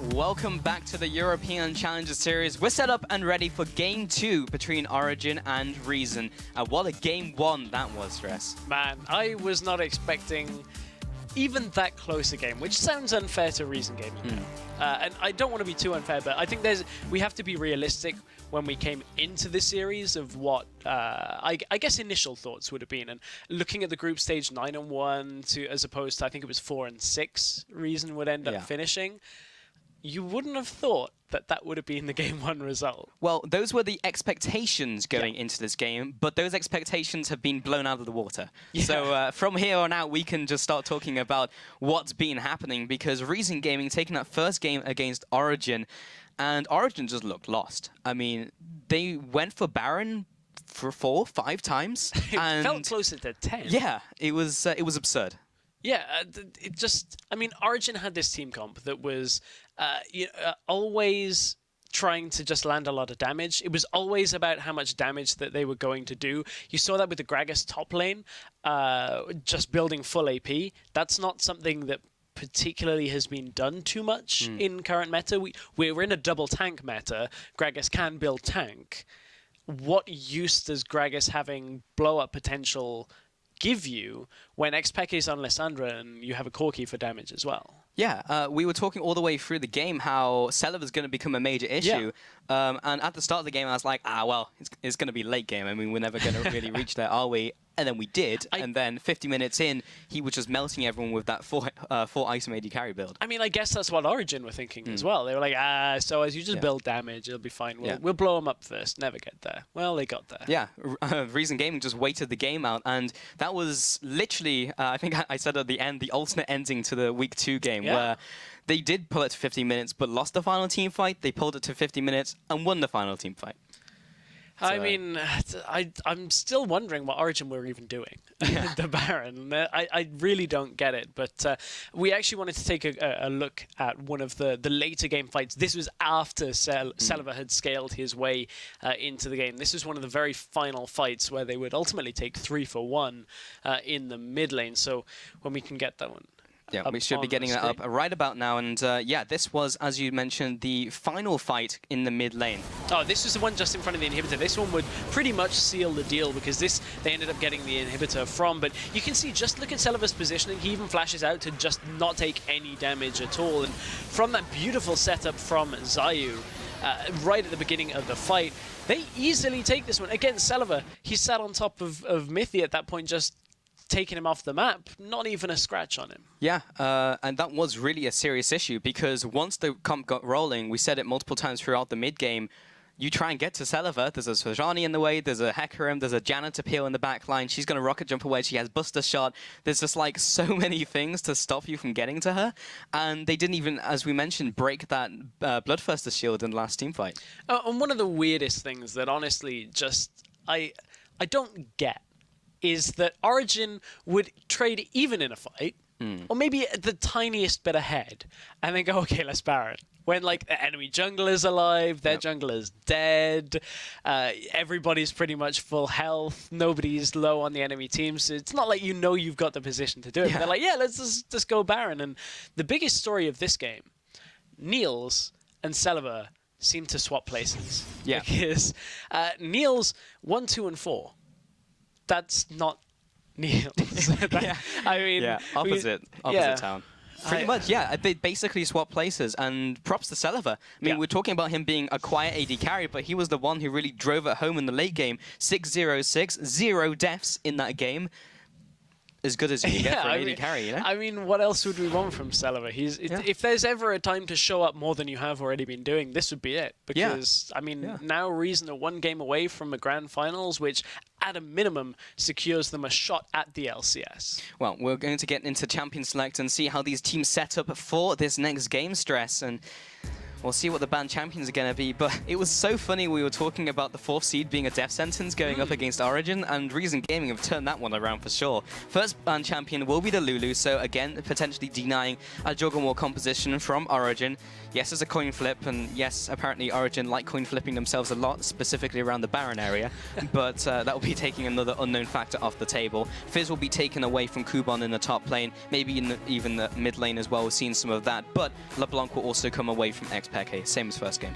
Welcome back to the European Challenger Series. We're set up and ready for Game 2 between Origen and Reason. What a Game 1 that was, Stress. Man, I was not expecting even that close a game, which sounds unfair to Reason Gaming. And I don't want to be too unfair, but I think we have to be realistic when we came into the series of what I guess initial thoughts would have been. And looking at the group stage 9-1 as opposed to I think it was 4-6 Reason would end up finishing. You wouldn't have thought that would have been the Game 1 result. Well, those were the expectations going into this game, but those expectations have been blown out of the water. So from here on out, we can just start talking about what's been happening, because Reason Gaming taking that first game against Origen, and Origen just looked lost. I mean, they went for Baron for 4-5 times. It felt closer to 10. Yeah, it was absurd. Yeah, it just, I mean, Origen had this team comp that was always trying to just land a lot of damage. It was always about how much damage that they were going to do. You saw that with the Gragas top lane, just building full AP. That's not something that particularly has been done too much in current meta. We're in a double tank meta. Gragas can build tank. What use does Gragas having blow-up potential give you when Xpec is on Lissandra and you have a Corki for damage as well? Yeah, we were talking all the way through the game how Celiva is going to become a major issue. And at the start of the game, I was like, well, it's going to be late game. I mean, we're never going to really reach there, are we? And then we did. And then 50 minutes in, he was just melting everyone with that 4 item AD carry build. I mean, I guess that's what Origen were thinking as well. They were like, so as you just build damage, it'll be fine. We'll blow them up first, never get there. Well, they got there. Yeah, Reason Gaming just waited the game out. And that was literally, I think I said at the end, the alternate ending to the Week 2 game, where they did pull it to 50 minutes, but lost the final team fight. They pulled it to 50 minutes and won the final team fight. I mean, I'm still wondering what Origen were even doing, the Baron. I really don't get it. But we actually wanted to take a look at one of the later game fights. This was after Celiva had scaled his way into the game. This was one of the very final fights where they would ultimately take 3 for 1 in the mid lane. So when we can get that one. Yeah, we should be getting that up right about now. And yeah, this was, as you mentioned, the final fight in the mid lane. Oh, this was the one just in front of the inhibitor. This one would pretty much seal the deal because they ended up getting the inhibitor from. But you can see, just look at Celiva's positioning. He even flashes out to just not take any damage at all. And from that beautiful setup from Zayu, right at the beginning of the fight, they easily take this one. Again, Celiva, he sat on top of Mithy at that point, just taking him off the map, not even a scratch on him. Yeah, and that was really a serious issue because once the comp got rolling, we said it multiple times throughout the mid game, you try and get to Celiva, there's a Svajani in the way, there's a Hecarim, there's a Janna to peel in the back line, she's going to rocket jump away, she has Buster Shot, there's just like so many things to stop you from getting to her, and they didn't even, as we mentioned, break that Bloodthirster shield in the last team fight. And one of the weirdest things that honestly just, I don't get is that Origen would trade even in a fight, or maybe the tiniest bit ahead, and then go, okay, let's Baron. When, like, the enemy jungler's alive, their jungler's dead, everybody's pretty much full health, nobody's low on the enemy team, so it's not like you've got the position to do it. They're like, yeah, let's just go Baron. And the biggest story of this game, Niels and Celiva seem to swap places. Because Niels 1, 2, and 4. That's not Niels. I mean, opposite town. Pretty much, yeah. They basically swapped places, and props to Celiva. I mean, we're talking about him being a quiet AD carry, but he was the one who really drove it home in the late game. 6-0-6, 0 deaths in that game. As good as you can get for an AD carry, you know? I mean, what else would we want from Celiva? If there's ever a time to show up more than you have already been doing, this would be it. Because, I mean, now Reason are 1 game away from a grand finals, which at a minimum secures them a shot at the LCS. Well, we're going to get into Champion Select and see how these teams set up for this next game, Stress. And We'll see what the banned champions are going to be, but it was so funny we were talking about the 4th seed being a death sentence going up against Origen, and Reason Gaming have turned that one around for sure. First banned champion will be the Lulu, so again, potentially denying a Juggernaut composition from Origen. Yes, it's a coin flip, and yes, apparently Origen like coin flipping themselves a lot, specifically around the Baron area, but that will be taking another unknown factor off the table. Fizz will be taken away from Kuban in the top lane, maybe in even the mid lane as well. We've seen some of that, but LeBlanc will also come away from Xpeke, same as first game.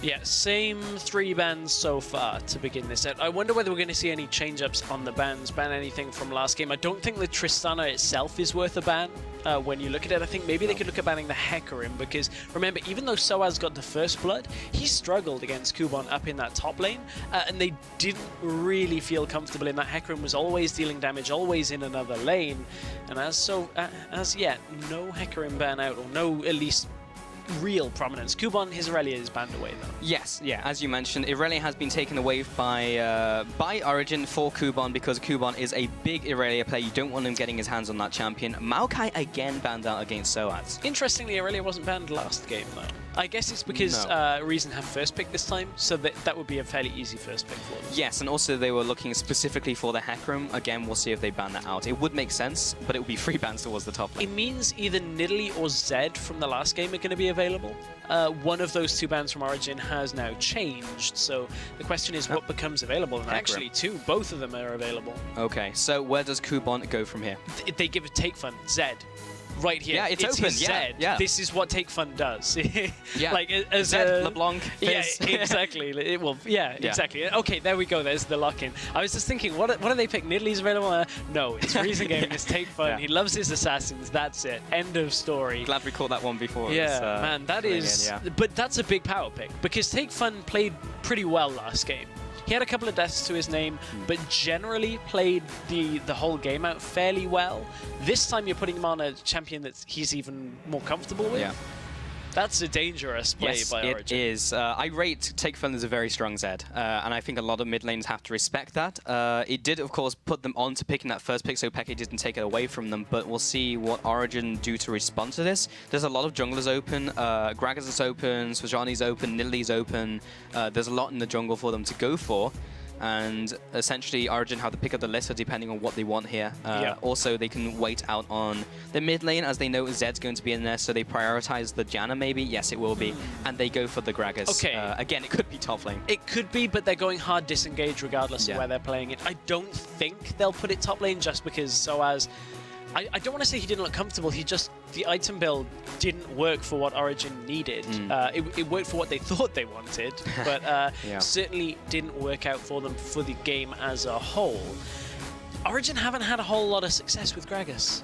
Yeah, same 3 bans so far to begin this set. I wonder whether we're going to see any change-ups on the bans, ban anything from last game. I don't think the Tristana itself is worth a ban when you look at it. I think maybe they could look at banning the Hecarim, because remember, even though Soaz got the first blood, he struggled against Kuban up in that top lane, and they didn't really feel comfortable in that. Hecarim was always dealing damage, always in another lane, and as yet, no Hecarim ban out, or no at least real prominence. Kuban, his Irelia is banned away though. Yes, yeah, as you mentioned, Irelia has been taken away by Origen for Kuban, because Kuban is a big Irelia player. You don't want him getting his hands on that champion. Maokai again banned out against Soaz. Interestingly, Irelia wasn't banned last game though. I guess it's because Reason have first pick this time, so that would be a fairly easy first pick for them. Yes, and also they were looking specifically for the Hecarim. Again, we'll see if they ban that out. It would make sense, but it would be 3 bans towards the top lane. It means either Nidalee or Zed from the last game are going to be available. One of those 2 bans from Origen has now changed, so the question is what becomes available, and actually both of them are available. Okay, so where does Kuban go from here? They give a take fun, Zed. Right here, yeah, it's open. His Zed. Yeah. This is what Take Fun does. Yeah, like as Zed, LeBlanc, Fizz. Yeah, exactly. Exactly. Okay, there we go. There's the lock-in. I was just thinking, what do they pick? Nidalee's available? No, it's Reason Gaming. It's Take Fun. He loves his assassins. That's it. End of story. Glad we caught that one before. Yeah, man, that is. But that's a big power pick, because Take Fun played pretty well last game. He had a couple of deaths to his name, but generally played the whole game out fairly well. This time you're putting him on a champion that he's even more comfortable with. Yeah. That's a dangerous play by Origen. It is. I rate Take Fun as a very strong Zed, and I think a lot of mid lanes have to respect that. It did, of course, put them on to picking that first pick, so Peke didn't take it away from them, but we'll see what Origen do to respond to this. There's a lot of junglers open. Gragas is open, Svajani's open, Nidalee's open. There's a lot in the jungle for them to go for. And essentially, Origen have the pick of the litter depending on what they want here. Also, they can wait out on the mid lane as they know Zed's going to be in there, so they prioritize the Janna maybe. Yes, it will be. And they go for the Gragas. Okay. Again, it could be top lane. It could be, but they're going hard disengage regardless of where they're playing it. I don't think they'll put it top lane just because Soaz... I don't want to say he didn't look comfortable, the item build didn't work for what Origen needed. It worked for what they thought they wanted, but certainly didn't work out for them for the game as a whole. Origen haven't had a whole lot of success with Gragas.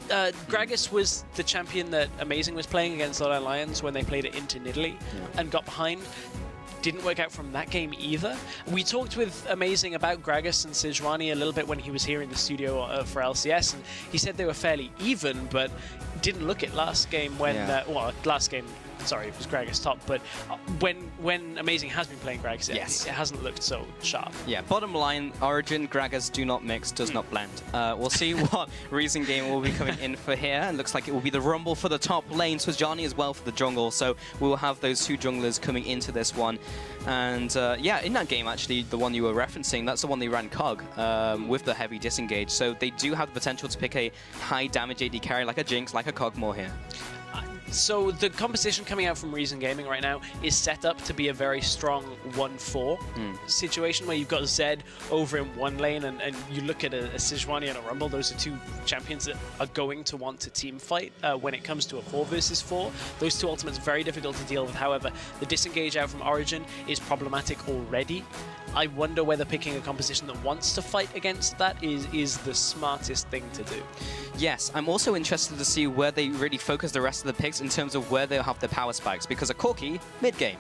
Gragas was the champion that Amazing was playing against Lord Lions when they played it into Nidalee and got behind. Didn't work out from that game either. We talked with Amazing about Gragas and Sejuani a little bit when he was here in the studio for LCS, and he said they were fairly even, but didn't look at last game when... last game, sorry, it was Gragas top, but when Amazing has been playing Gragas, it hasn't looked so sharp. Yeah, bottom line, Origen, Gragas do not mix, does not blend. We'll see what Reason Game will be coming in for here. It looks like it will be the Rumble for the top lane, Swajani as well for the jungle, so we will have those 2 junglers coming into this one. And yeah, in that game, actually, the one you were referencing, that's the one they ran Cog with the heavy disengage. So they do have the potential to pick a high damage AD carry like a Jinx, like a Cogmore here. So the composition coming out from Reason Gaming right now is set up to be a very strong 1-4 situation where you've got Zed over in one lane and you look at a Sejuani and a Rumble. Those are 2 champions that are going to want to team fight when it comes to a 4 versus 4. Those 2 ultimates very difficult to deal with. However, the disengage out from Origen is problematic already. I wonder whether picking a composition that wants to fight against that is the smartest thing to do. Yes, I'm also interested to see where they really focus the rest of the picks in terms of where they'll have their power spikes, because a Corki, mid-game.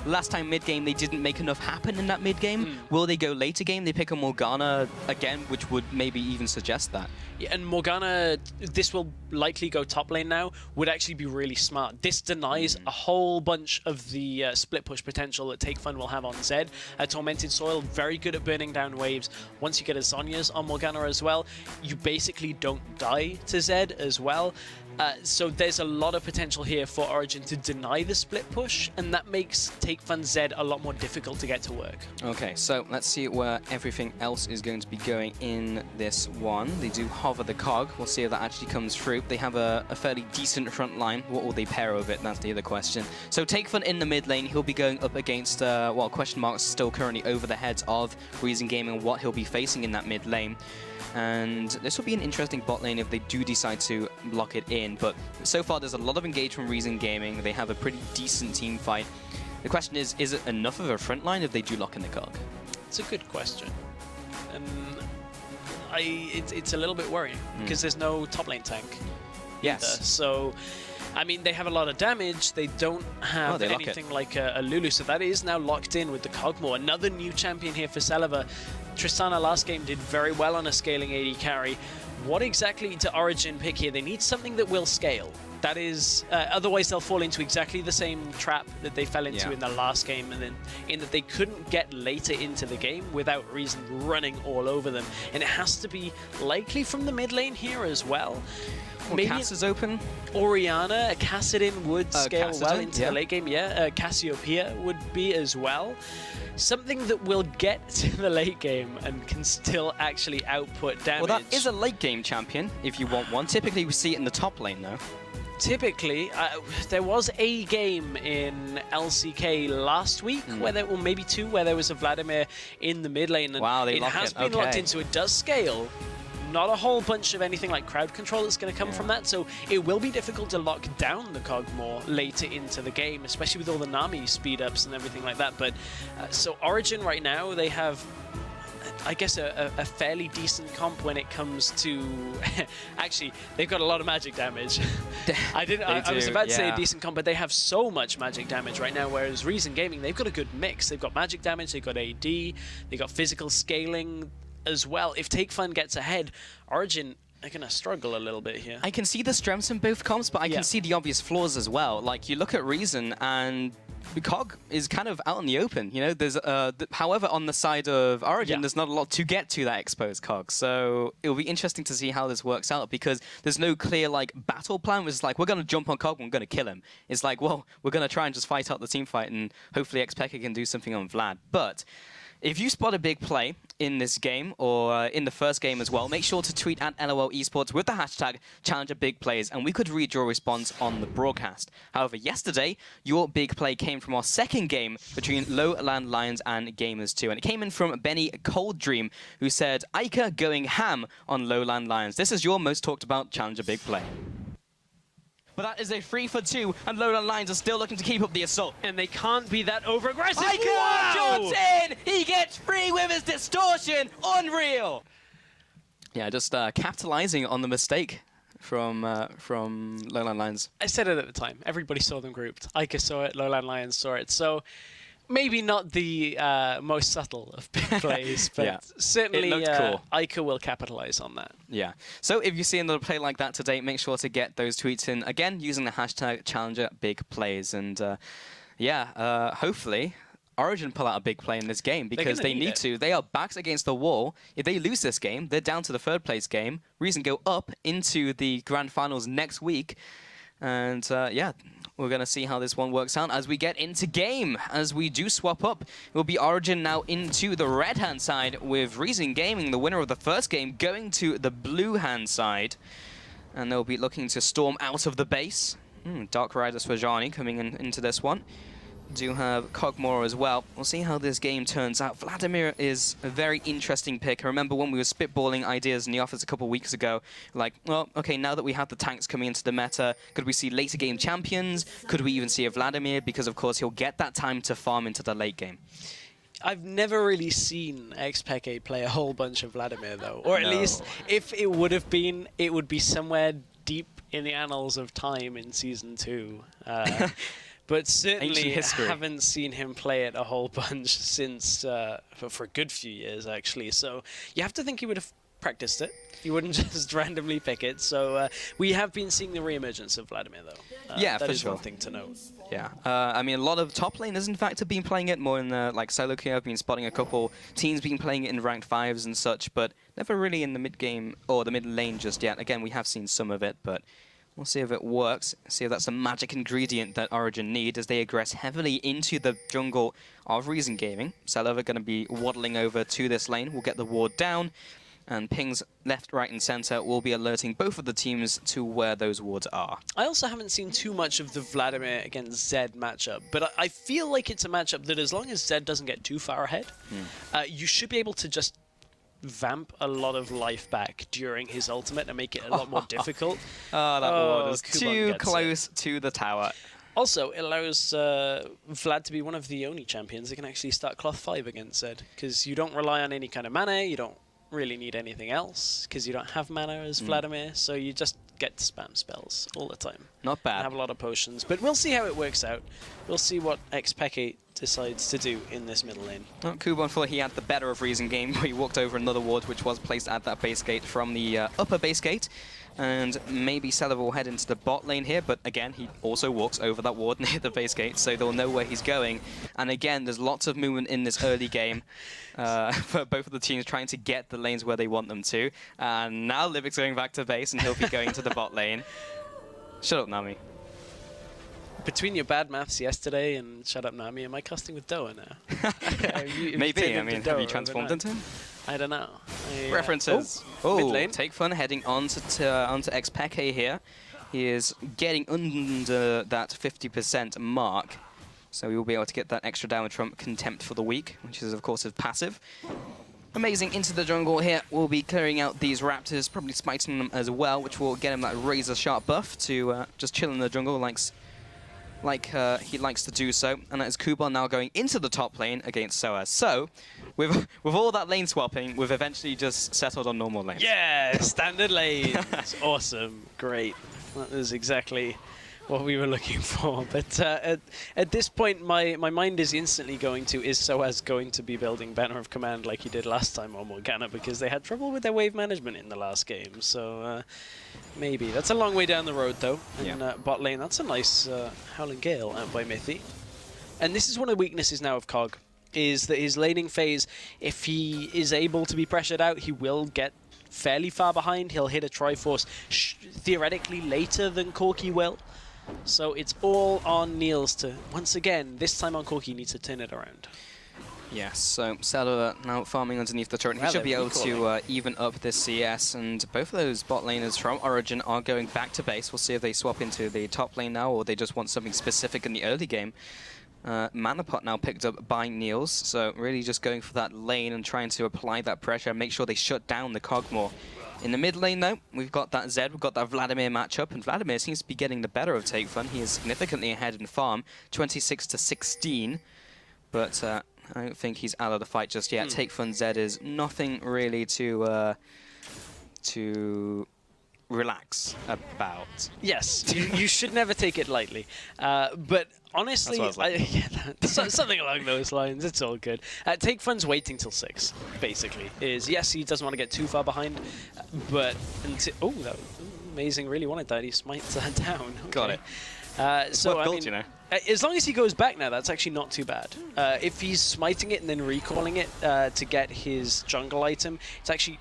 Last time mid-game, they didn't make enough happen in that mid-game. Will they go later game? They pick a Morgana again, which would maybe even suggest that. Yeah, and Morgana, this will likely go top lane now, would actually be really smart. This denies a whole bunch of the split push potential that Take Fun will have on Zed. Tormented Soil, very good at burning down waves. Once you get a Zhonya's on Morgana as well, you basically don't die to Zed as well. So there's a lot of potential here for Origen to deny the split push, and that makes Take Fun Zed a lot more difficult to get to work. Okay, so let's see where everything else is going to be going in this one. They do hover the cog. We'll see if that actually comes through. They have a fairly decent front line. What will they pair with it? That's the other question. So Take Fun in the mid lane. He'll be going up against, well, question marks still currently over the heads of Reason Gaming and what he'll be facing in that mid lane. And this will be an interesting bot lane if they do decide to lock it in. But so far, there's a lot of engagement from Reason Gaming. They have a pretty decent team fight. The question is it enough of a front line if they do lock in the cog? It's a good question. It's a little bit worrying because there's no top lane tank. Yes. Either. So, I mean, they have a lot of damage. They don't have anything like a Lulu, so that is now locked in with the Cogmore. Another new champion here for Celever. Tristana last game did very well on a scaling AD carry. What exactly do Origen pick here? They need something that will scale. That is, otherwise they'll fall into exactly the same trap that they fell into in the last game, and then in that they couldn't get later into the game without Reason running all over them. And it has to be likely from the mid lane here as well. Maybe Cass is open. Orianna, Kassadin would scale well into the late game. Cassiopeia would be as well. Something that will get to the late game and can still actually output damage. Well, that is a late game champion, if you want one. Typically, we see it in the top lane, though. Typically, there was a game in LCK last week, where there, or maybe two, where there was a Vladimir in the mid lane. And wow, it has been locked in, so it does scale. Not a whole bunch of anything like crowd control that's going to come from that, so it will be difficult to lock down the Cogmore later into the game, especially with all the Nami speed-ups and everything like that. But so Origen right now, they have, I guess, a fairly decent comp when it comes to... Actually, they've got a lot of magic damage. I was about to say a decent comp, but they have so much magic damage right now, whereas Reason Gaming, they've got a good mix. They've got magic damage, they've got AD, they've got physical scaling as well. If Take Fun gets ahead, Origen are going to struggle a little bit here. I can see the strengths in both comps, but I can see the obvious flaws as well. Like, you look at Reason, and the cog is kind of out in the open. You know, there's however, on the side of Origen, there's not a lot to get to that exposed cog. So it'll be interesting to see how this works out, because there's no clear, like, battle plan. It's like, we're going to jump on cog, we're going to kill him. It's like, well, we're going to try and just fight out the team fight, and hopefully Xpeke can do something on Vlad. But if you spot a big play in this game, or in the first game as well, make sure to tweet at LOL Esports with the hashtag #ChallengerBigPlays, and we could read your response on the broadcast. However, yesterday, your big play came from our second game between Lowland Lions and Gamers 2, and it came in from Benny Colddream, who said, Ica going ham on Lowland Lions. This is your most talked about Challenger Big Play. But that is a 3-for-2, and Lowland Lions are still looking to keep up the assault. And they can't be that over-aggressive. Ica Johnson! He gets free with his distortion! Unreal! Yeah, just capitalizing on the mistake from Lowland Lions. I said it at the time. Everybody saw them grouped. Ica saw it, Lowland Lions saw it. So maybe not the most subtle of big plays, but certainly cool. Ica will capitalize on that. Yeah. So if you see another play like that today, make sure to get those tweets in, again, using the hashtag #ChallengerBigPlays. And hopefully Origen pull out a big play in this game, because they need to. They are backs against the wall. If they lose this game, they're down to the third place game. Reason go up into the grand finals next week. And we're going to see how this one works out as we get into game. As we do swap up, it will be Origen now into the red-hand side, with Reason Gaming, the winner of the first game, going to the blue-hand side. And they'll be looking to storm out of the base. Dark Rider Swajani coming into this one. Do have Cogmore as well. We'll see how this game turns out. Vladimir is a very interesting pick. I remember when we were spitballing ideas in the office a couple of weeks ago, like, well, okay, now that we have the tanks coming into the meta, could we see later game champions? Could we even see a Vladimir? Because, of course, he'll get that time to farm into the late game. I've never really seen Xpeke play a whole bunch of Vladimir, though. Or at least, if it would have been, it would be somewhere deep in the annals of time in Season 2. But certainly haven't seen him play it a whole bunch since, for a good few years, actually. So you have to think he would have practiced it. You wouldn't just randomly pick it. So we have been seeing the re-emergence of Vladimir, though. Yeah, that for is sure. one thing to note. Yeah, I mean, a lot of top laners, in fact, have been playing it more in the solo queue. I've been spotting a couple teams been playing it in ranked 5s and such, but never really in the mid game or the mid lane just yet. Again, we have seen some of it, but We'll see if it works, see if that's the magic ingredient that Origen need as they aggress heavily into the jungle of Reason Gaming. Selova going to be waddling over to this lane. We'll get the ward down, and pings left, right, and center will be alerting both of the teams to where those wards are. I also haven't seen too much of the Vladimir against Zed matchup, but I feel like it's a matchup that as long as Zed doesn't get too far ahead, you should be able to just vamp a lot of life back during his ultimate and make it a lot more difficult. Oh, that ward is Kuban too gets close to the tower. Also, it allows Vlad to be one of the only champions that can actually start Cloth 5 against Zed, because you don't rely on any kind of mana, you don't really need anything else, because you don't have mana as Vladimir, so you just get to spam spells all the time. Not bad. And have a lot of potions, but we'll see how it works out. We'll see what Xpeke decides to do in this middle lane. Well, Kuban thought he had the better of Reason game, where he walked over another ward which was placed at that base gate from the upper base gate. And maybe Selova will head into the bot lane here, but again, he also walks over that ward near the base gate, so they'll know where he's going. And again, there's lots of movement in this early game for both of the teams trying to get the lanes where they want them to. And now Livic's going back to base, and he'll be going to the bot lane. Shut up, Nami. Between your bad maths yesterday and shut up, Nami, am I casting with Doa now? Maybe. I mean, have you transformed into him? I don't know. References. Mid lane. Take Fun heading onto Xpeke here. He is getting under that 50% mark, so we will be able to get that extra damage from Contempt for the week, which is, of course, his passive. Amazing into the jungle here. We'll be clearing out these raptors, probably smiting them as well, which will get him that razor-sharp buff to just chill in the jungle like he likes to do so. And that is Kuban now going into the top lane against Soaz. So, with all that lane swapping, we've eventually just settled on normal lanes. Yeah, standard lanes. Awesome. Great. That is exactly what we were looking for. But at this point, my mind is instantly going to, is Soaz going to be building Banner of Command like he did last time on Morgana, because they had trouble with their wave management in the last game. So maybe. That's a long way down the road, though. And bot lane, that's a nice Howling Gale out by Mithy. And this is one of the weaknesses now of Cog, is that his laning phase, if he is able to be pressured out, he will get fairly far behind. He'll hit a Triforce theoretically later than Corki will. So it's all on Niels to, once again, this time on Corki, needs to turn it around. Yes, so Selova now farming underneath the turret. He should be able to even up this CS, and both of those bot laners from Origen are going back to base. We'll see if they swap into the top lane now, or they just want something specific in the early game. Mana Pot now picked up by Niels, so really just going for that lane and trying to apply that pressure and make sure they shut down the Cog more. In the mid lane, though, we've got that Zed, we've got that Vladimir matchup, and Vladimir seems to be getting the better of Take Fun. He is significantly ahead in farm, 26-16, but I don't think he's out of the fight just yet. Take Fun Zed is nothing really to relax about. Yes, you should never take it lightly. But honestly, something along those lines. It's all good. Take Fun's waiting till 6, basically. Yes, he doesn't want to get too far behind, but oh, that was amazing. Really wanted that. He smites that down. Okay. Got it. So well I built, mean, you know. As long as he goes back now, that's actually not too bad. If he's smiting it and then recalling it to get his jungle item, it's actually...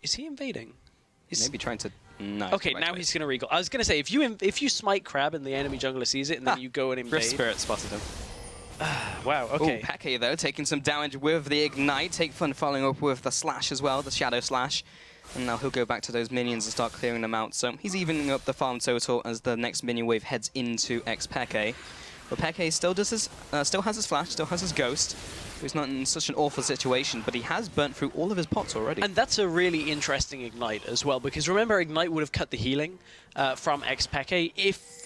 Is he invading? Maybe trying to... No. Okay, now he's going to recall. I was going to say, if you smite Crab and the enemy jungler sees it and then you go and invade... Rift Spirit spotted him. Wow, okay. Ooh, Peke, though, taking some damage with the Ignite. Take Fun following up with the Slash as well, the Shadow Slash. And now he'll go back to those minions and start clearing them out. So he's evening up the farm total as the next minion wave heads into Xpeke. But Peke still has his Flash, still has his Ghost. He's not in such an awful situation, but he has burnt through all of his pots already. And that's a really interesting Ignite as well, because remember, Ignite would have cut the healing from Xpeke if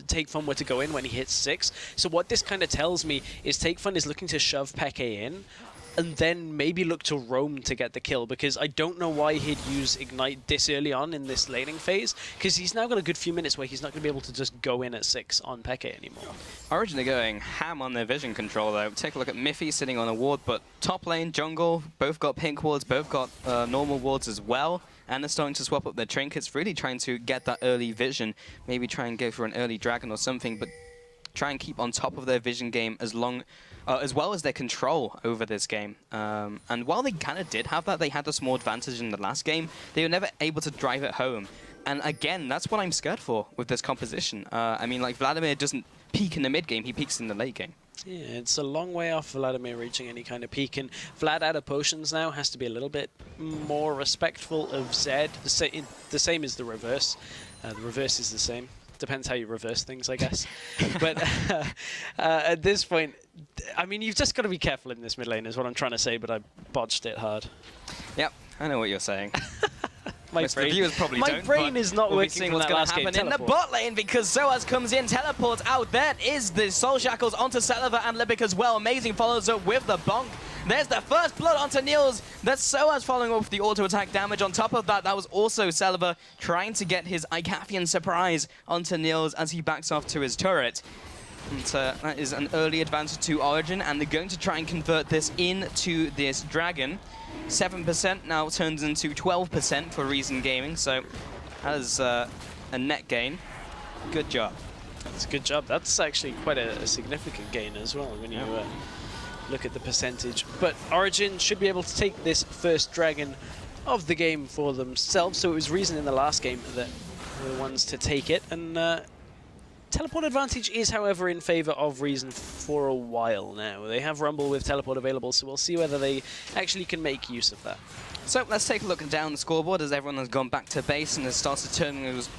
Take Fun were to go in when he hits 6. So what this kind of tells me is Take Fun is looking to shove Peke in, and then maybe look to roam to get the kill, because I don't know why he'd use Ignite this early on in this laning phase, because he's now got a good few minutes where he's not going to be able to just go in at 6 on Peke anymore. Origen are going ham on their vision control, though. Take a look at Miffy sitting on a ward, but top lane, jungle, both got pink wards, both got normal wards as well, and they're starting to swap up their trinkets, really trying to get that early vision, maybe try and go for an early dragon or something, but try and keep on top of their vision game as well as their control over this game. And while they kind of did have that, they had a small advantage in the last game, they were never able to drive it home. And again, that's what I'm scared for with this composition. I mean, like, Vladimir doesn't peak in the mid game, he peaks in the late game. Yeah, it's a long way off Vladimir reaching any kind of peak, and Vlad out of potions now has to be a little bit more respectful of Zed. The same as the reverse. The reverse is the same. Depends how you reverse things, I guess. But at this point, I mean, you've just got to be careful in this mid lane is what I'm trying to say, but I botched it hard. Yep, I know what you're saying. My brain is not working from that last game. In the bot lane, because Soaz comes in, teleports out. There is the Soul Shackles onto Celiver and Libic as well. Amazing follows up with the bonk. There's the first blood onto Niels. That's Soaz following up with the auto-attack damage. On top of that, that was also Celiver trying to get his Icathian surprise onto Niels as he backs off to his turret. And that is an early advantage to Origen, and they're going to try and convert this into this dragon. 7% now turns into 12% for Reason Gaming, so that is a net gain. Good job. That's a good job. That's actually quite a significant gain as well when you look at the percentage. But Origen should be able to take this first dragon of the game for themselves. So it was Reason in the last game that were the ones to take it. And teleport advantage is, however, in favor of Reason for a while now. They have Rumble with teleport available, so we'll see whether they actually can make use of that. So let's take a look down the scoreboard as everyone has gone back to base and has started turning those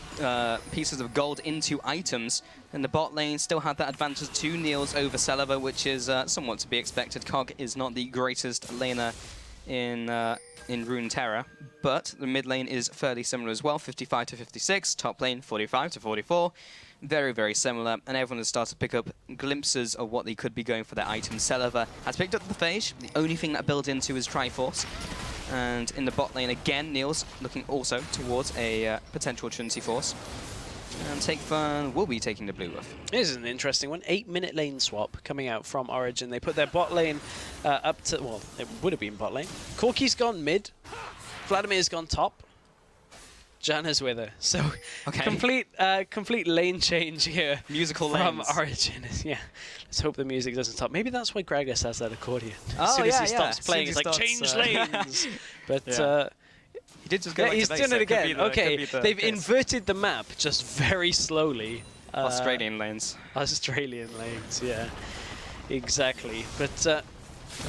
pieces of gold into items. And the bot lane still had that advantage to Niels over Celiver, which is somewhat to be expected. Cog is not the greatest laner in Runeterra, but the mid lane is fairly similar as well, 55 to 56, top lane 45 to 44. Very, very similar, and everyone has started to pick up glimpses of what they could be going for their items. Celiver has picked up the Phage. The only thing that builds into is Triforce. And in the bot lane again, Niels looking also towards a potential Trinity Force. And Take Fun will be taking the blue buff. This is an interesting one. 8-minute lane swap coming out from Origen. They put their bot lane up to, well, it would have been bot lane. Corki's gone mid. Vladimir's gone top. Janna's with her. So complete lane change here. Musical from lanes. Origen. Yeah. Let's hope the music doesn't stop. Maybe that's why Gragas has that accordion. Oh, as soon as he stops playing, it's like, change lanes. But he did just go he's done it again. Okay, they've inverted the map just very slowly. Australian lanes. Australian lanes, yeah. Exactly. But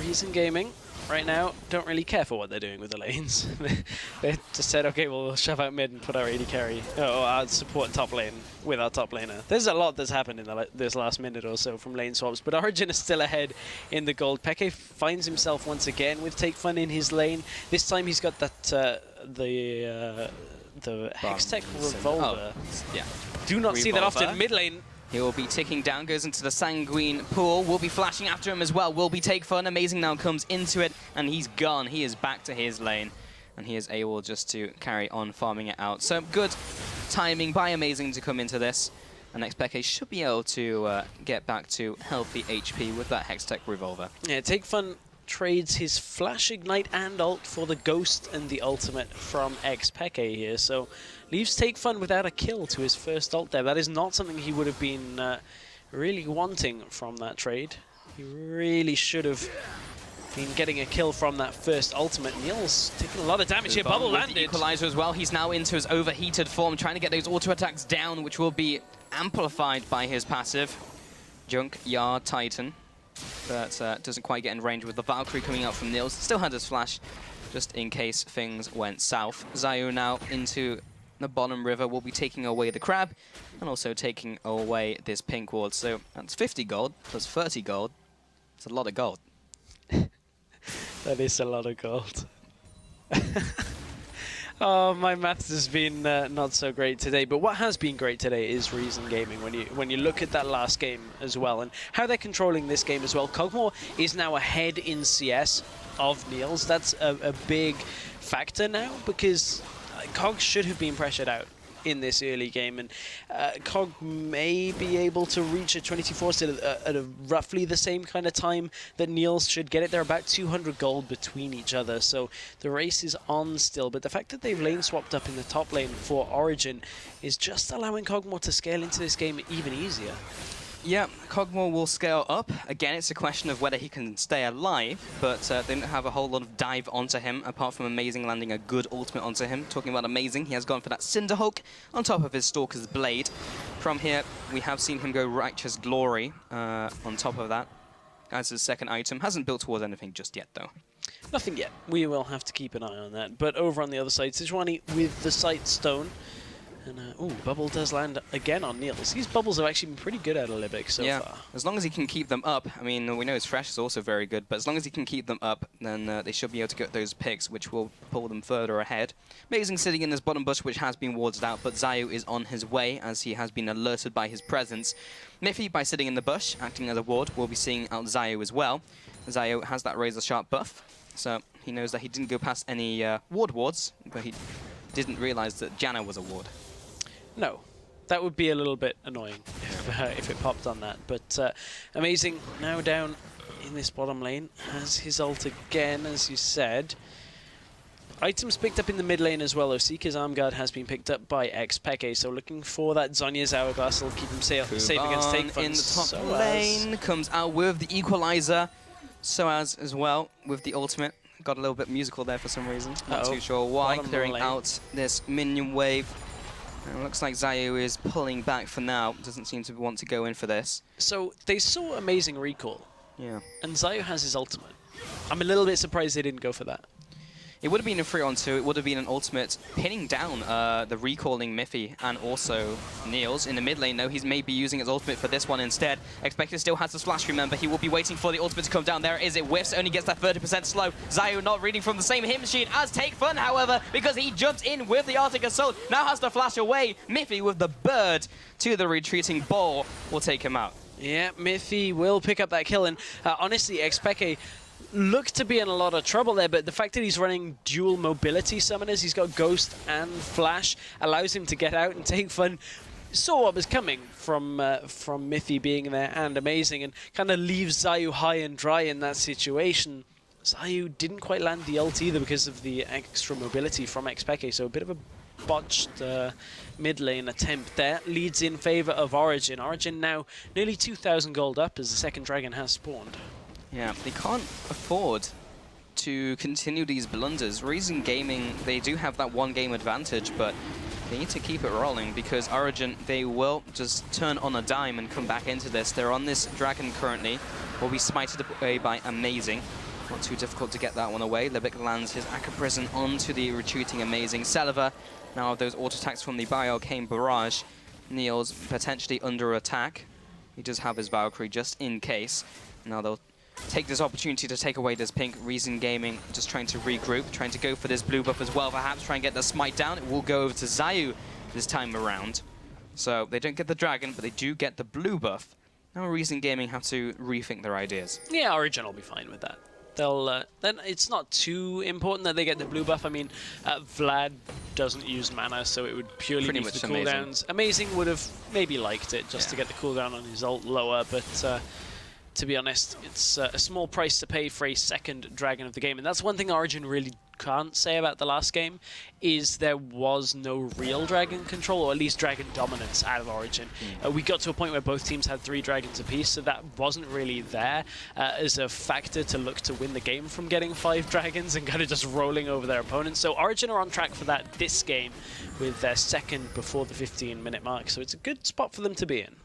Reason Gaming right now don't really care for what they're doing with the lanes. They just said, okay, well, we'll shove out mid and put our AD carry, or our support top lane with our top laner. There's a lot that's happened in this last minute or so from lane swaps, but Origen is still ahead in the gold. Peke finds himself once again with Take Fun in his lane. This time he's got that the Hextech Revolver. Oh, yeah. Do not see that often mid lane. He will be ticking down, goes into the Sanguine pool. Will be flashing after him as well. Will be Take Fun. Amazing now comes into it, and he's gone. He is back to his lane, and he is able just to carry on farming it out. So good timing by Amazing to come into this. And Peke should be able to get back to healthy HP with that Hextech Revolver. Yeah, Take Fun trades his Flash Ignite and ult for the Ghost and the ultimate from Peke here. So leaves Take Fun without a kill to his first ult there. That is not something he would have been really wanting from that trade. He really should have been getting a kill from that first ultimate. Niels taking a lot of damage here. Bubble landed. Equalizer as well. He's now into his overheated form, trying to get those auto attacks down, which will be amplified by his passive. Junkyard Titan. But doesn't quite get in range with the Valkyrie coming out from Niels. Still had his flash, just in case things went south. Zayu now into the bottom river will be taking away the crab and also taking away this pink ward. So that's 50 gold plus 30 gold. It's a lot of gold. That is a lot of gold. Oh, my maths has been not so great today. But what has been great today is Reason Gaming. When you look at that last game as well and how they're controlling this game as well. Kog'Maw is now ahead in CS of Niels. That's a big factor now because Cog should have been pressured out in this early game, and Cog may be able to reach a 24 at a roughly the same kind of time that Niels should get it. They're about 200 gold between each other, so the race is on still. But the fact that they've lane swapped up in the top lane for Origen is just allowing Kog'Maw to scale into this game even easier. Yeah, Cogmore will scale up. Again, it's a question of whether he can stay alive, but they don't have a whole lot of dive onto him, apart from Amazing landing a good ultimate onto him. Talking about Amazing, he has gone for that Cinderhulk on top of his Stalker's Blade. From here, we have seen him go Righteous Glory on top of that as his second item. Hasn't built towards anything just yet, though. Nothing yet. We will have to keep an eye on that. But over on the other side, Sejuani with the Sight Stone. And, Bubble does land again on Niels. These bubbles have actually been pretty good out of Libic so far. As long as he can keep them up. I mean, we know his Fresh is also very good, but as long as he can keep them up, then they should be able to get those picks, which will pull them further ahead. Amazing sitting in this bottom bush, which has been warded out, but Zayu is on his way, as he has been alerted by his presence. Miffy, by sitting in the bush, acting as a ward, will be seeing out Zayu as well. Zayu has that Razor Sharp buff, so he knows that he didn't go past any wards, but he didn't realize that Janna was a ward. No, that would be a little bit annoying if it popped on that. But Amazing now down in this bottom lane, has his ult again, as you said. Items picked up in the mid lane as well. Osika's Arm Guard has been picked up by Xpeke, so looking for that Zonya's Hourglass will keep him safe against take funds. In the top lane, comes out with the Equalizer. Soaz as well with the ultimate. Got a little bit musical there for some reason. Not too sure why. Clearing out this minion wave. And it looks like Zayu is pulling back for now. Doesn't seem to want to go in for this. So they saw Amazing recall. Yeah. And Zayu has his ultimate. I'm a little bit surprised they didn't go for that. It would have been a 3-on-2. It would have been an ultimate pinning down the recalling Miffy and also Niels. In the mid lane, though, he's maybe using his ultimate for this one instead. Expected still has his flash, remember. He will be waiting for the ultimate to come down. There it is. It whiffs, only gets that 30% slow. Zayu not reading from the same hit machine as Take Fun, however, because he jumps in with the Arctic Assault. Now has to flash away. Miffy with the bird to the retreating ball will take him out. Yeah, Miffy will pick up that kill. And honestly, Xpeke looked to be in a lot of trouble there, but the fact that he's running dual mobility summoners, he's got Ghost and Flash, allows him to get out and Take Fun. Saw what was coming from Miffy being there and Amazing, and kind of leaves Zayu high and dry in that situation. Zayu didn't quite land the ult either because of the extra mobility from Xpeke, so a bit of a botched mid lane attempt there. Leads in favor of Origen. Origen now nearly 2,000 gold up as the second dragon has spawned. Yeah, they can't afford to continue these blunders. Reason Gaming, they do have that one game advantage, but they need to keep it rolling because Origen, they will just turn on a dime and come back into this. They're on this dragon currently, will be smited away by Amazing. Not too difficult to get that one away. Libic lands his Akka Prison onto the retreating Amazing. Celiva, now those auto attacks from the Bioarcane Barrage. Niels potentially under attack. He does have his Valkyrie just in case. Now they'll take this opportunity to take away this pink. Reason Gaming just trying to regroup, trying to go for this blue buff as well, perhaps try and get the smite down. It will go over to Zayu this time around. So they don't get the dragon, but they do get the blue buff. Now Reason Gaming have to rethink their ideas. Yeah, Origen will be fine with that. They'll then it's not too important that they get the blue buff. I mean, Vlad doesn't use mana, so it would purely be for the cooldowns. Amazing would have maybe liked it just to get the cooldown on his ult lower, but to be honest, it's a small price to pay for a second dragon of the game. And that's one thing Origen really can't say about the last game, is there was no real dragon control, or at least dragon dominance out of Origen. We got to a point where both teams had 3 dragons apiece, so that wasn't really there as a factor to look to win the game from getting 5 dragons and kind of just rolling over their opponents. So Origen are on track for that this game with their second before the 15-minute mark, so it's a good spot for them to be in.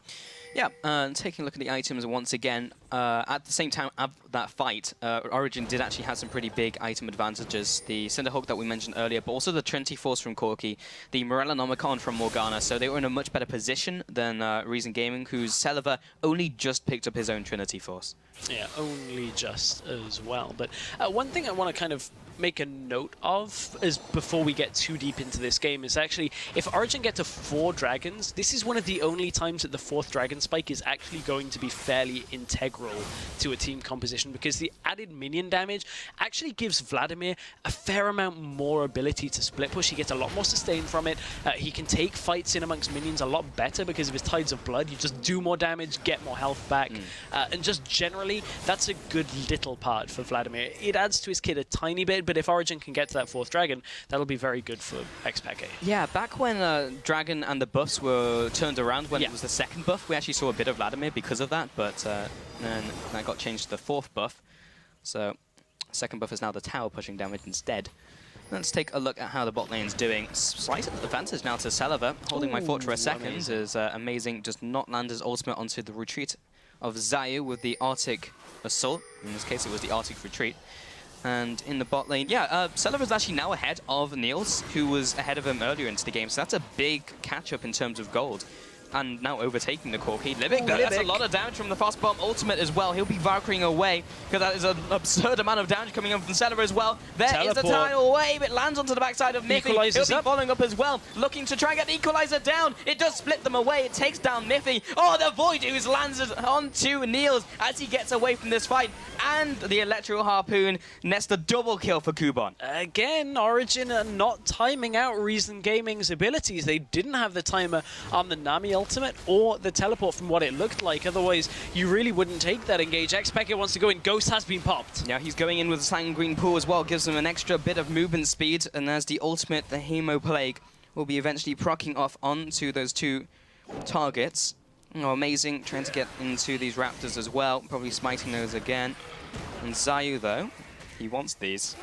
Yeah, and taking a look at the items once again, at the same time of that fight, Origen did actually have some pretty big item advantages. The Cinderhulk that we mentioned earlier, but also the Trinity Force from Corki, the Morellonomicon from Morgana, so they were in a much better position than Reason Gaming, whose Celiva only just picked up his own Trinity Force. Yeah, only just as well. But one thing I want to kind of make a note of is before we get too deep into this game is actually if Origen get to 4 dragons, this is one of the only times that the 4th dragon spike is actually going to be fairly integral to a team composition, because the added minion damage actually gives Vladimir a fair amount more ability to split push. He gets a lot more sustain from it. He can take fights in amongst minions a lot better because of his Tides of Blood. You just do more damage, get more health back, and just generally that's a good little part for Vladimir. It adds to his kit a tiny bit, but but if Origen can get to that 4th dragon, that'll be very good for XPeke. Yeah, back when Dragon and the buffs were turned around, when it was the 2nd buff, we actually saw a bit of Vladimir because of that, but then that got changed to the 4th buff. So 2nd buff is now the tower pushing damage instead. Let's take a look at how the bot lane's doing. Slight advantage now to Seliver. Holding my fort for a second is amazing. Just not land his ultimate onto the retreat of Zayu with the Arctic Assault. In this case, it was the Arctic Retreat. And in the bot lane, Seliver's actually now ahead of Niels, who was ahead of him earlier into the game. So that's a big catch-up in terms of gold. And now overtaking the Corki. Libic, that's a lot of damage from the fast bomb ultimate as well. He'll be Valkyrying away, because that is an absurd amount of damage coming in from Seliver as well. There is the tidal wave. It lands onto the backside of Miffy. He'll be following up as well, looking to try and get the equalizer down. It does split them away. It takes down Miffy. Oh, the Void who's lands onto Niels as he gets away from this fight. And the Electro Harpoon nets the double kill for Kuban. Again, Origen are not timing out Reason Gaming's abilities. They didn't have the timer on the Nami ultimate or the teleport from what it looked like. Otherwise, you really wouldn't take that engage. XPeke wants to go in. Ghost has been popped. Yeah, he's going in with a Sanguine Pool as well. Gives him an extra bit of movement speed. And as the ultimate, the Hemo Plague, will be eventually proccing off onto those 2 targets. Oh, amazing. Trying to get into these Raptors as well. Probably smiting those again. And Zayu, though, he wants these.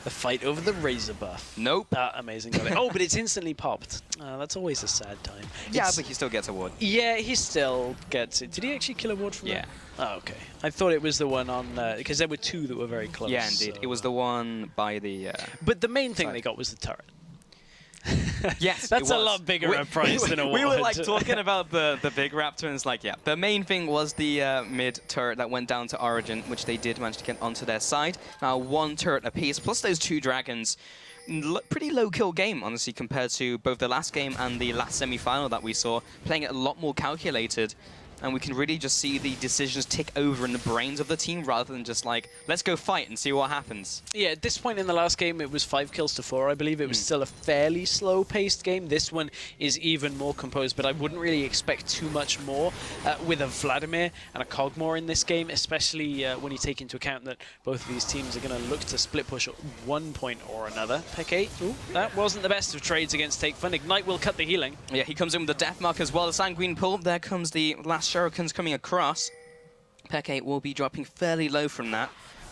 The fight over the Razor buff. Nope. Amazing. Got it. Oh, but it's instantly popped. That's always a sad time. Yeah, but he still gets a ward. Yeah, he still gets it. Did he actually kill a ward from that? Oh, okay. I thought it was the one on... because there were 2 that were very close. Yeah, indeed. So, it was the one by the... but the main thing they got was the turret. Yes, that's a lot bigger a prize than a ward. We were like talking about the big Raptor, and it's like, yeah, the main thing was the mid turret that went down to Origen, which they did manage to get onto their side. Now 1 turret apiece, plus those 2 dragons. Pretty low kill game, honestly, compared to both the last game and the last semi-final that we saw. Playing it a lot more calculated. And we can really just see the decisions tick over in the brains of the team rather than just like, let's go fight and see what happens. Yeah, at this point in the last game, it was 5 kills to 4, I believe. It was still a fairly slow-paced game. This one is even more composed, but I wouldn't really expect too much more with a Vladimir and a Kog'Maw in this game, especially when you take into account that both of these teams are going to look to split push at one point or another. Peke, that wasn't the best of trades against Take Fun. Ignite will cut the healing. Yeah, he comes in with the Death Mark as well, the Sanguine Pull. There comes the last Shurikens coming across. Peke will be dropping fairly low from that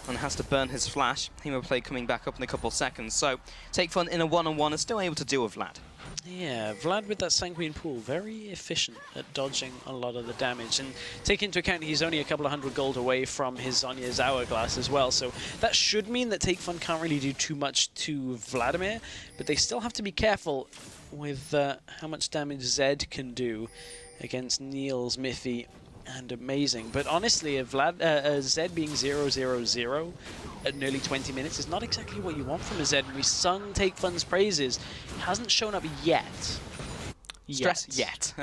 and has to burn his flash. Hemo Play coming back up in a couple of seconds. So Take Fun in a one-on-one is still able to deal with Vlad. Yeah, Vlad with that Sanguine Pool, very efficient at dodging a lot of the damage. And take into account he's only a couple of 100 gold away from his Zonya's Hourglass as well. So that should mean that Take Fun can't really do too much to Vladimir, but they still have to be careful with how much damage Zed can do against Niels, Miffy, and Amazing. But honestly, a Zed being 0-0-0 at nearly 20 minutes is not exactly what you want from a Zed. We sung Take Fun's praises. He hasn't shown up yet. Stress yet.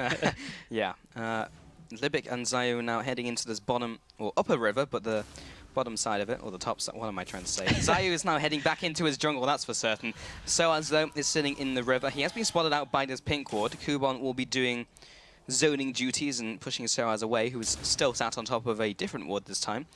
Yeah. Libic and Zayu now heading into this bottom, or upper river, but the bottom side of it, or the top side, what am I trying to say? Zayu is now heading back into his jungle, that's for certain. So as though is sitting in the river. He has been spotted out by this pink ward. Kuban will be doing zoning duties and pushing Soaz away, who is still sat on top of a different ward this time.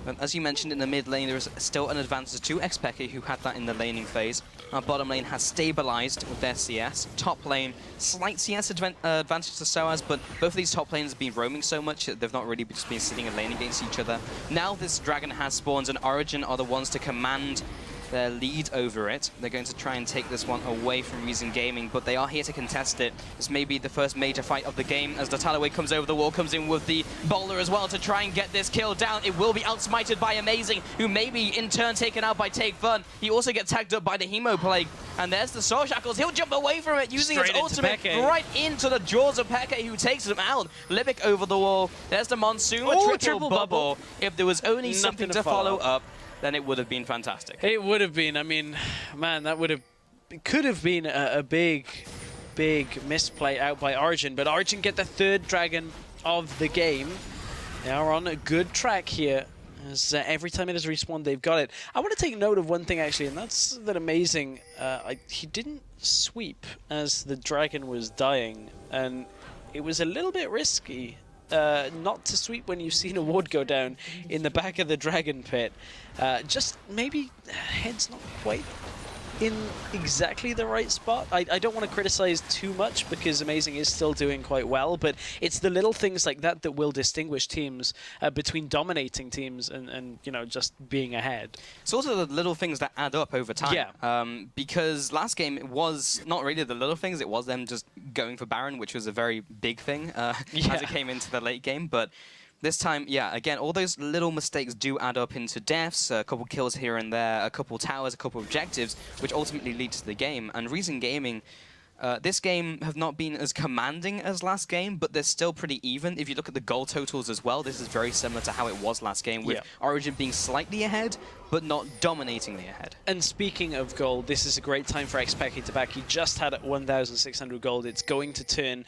But as you mentioned, in the mid lane, there is still an advantage to XPeke, who had that in the laning phase. Our bottom lane has stabilized with their CS. Top lane, slight CS advantage to Soaz, but both of these top lanes have been roaming so much that they've not really just been sitting in lane against each other. Now this dragon has spawns, and Origen are the ones to command their lead over it. They're going to try and take this one away from Reason Gaming, but they are here to contest it. This may be the first major fight of the game as the Talaway comes over the wall, comes in with the Bowler as well to try and get this kill down. It will be outsmited by Amazing, who may be in turn taken out by Take Fun. He also gets tagged up by the Hemo Plague, and there's the Soul Shackles. He'll jump away from it using his ultimate right into the jaws of Peke, who takes him out. Libic over the wall. There's the Monsoon, a triple bubble. If there was only something to follow up, then it would have been fantastic. It would have been. I mean, man, that could have been a big misplay out by Origen, but Origen get the 3rd dragon of the game. They are on a good track here, as every time it has respawned, they've got it. I want to take note of one thing, actually, and that's that Amazing, he didn't sweep as the dragon was dying, and it was a little bit risky not to sweep when you've seen a ward go down in the back of the Dragon Pit. Just maybe head's not quite in exactly the right spot. I don't want to criticize too much because Amazing is still doing quite well, but it's the little things like that that will distinguish teams between dominating teams and you know, just being ahead. It's also the little things that add up over time. Yeah. Because last game it was not really the little things, it was them just going for Baron, which was a very big thing as it came into the late game. But this time, yeah, again, all those little mistakes do add up into deaths, a couple kills here and there, a couple towers, a couple objectives, which ultimately lead to the game. And Reason Gaming, this game have not been as commanding as last game, but they're still pretty even. If you look at the goal totals as well, this is very similar to how it was last game, with Origen being slightly ahead, but not dominatingly ahead. And speaking of gold, this is a great time for Xpeki to back. He just had 1,600 gold. It's going to turn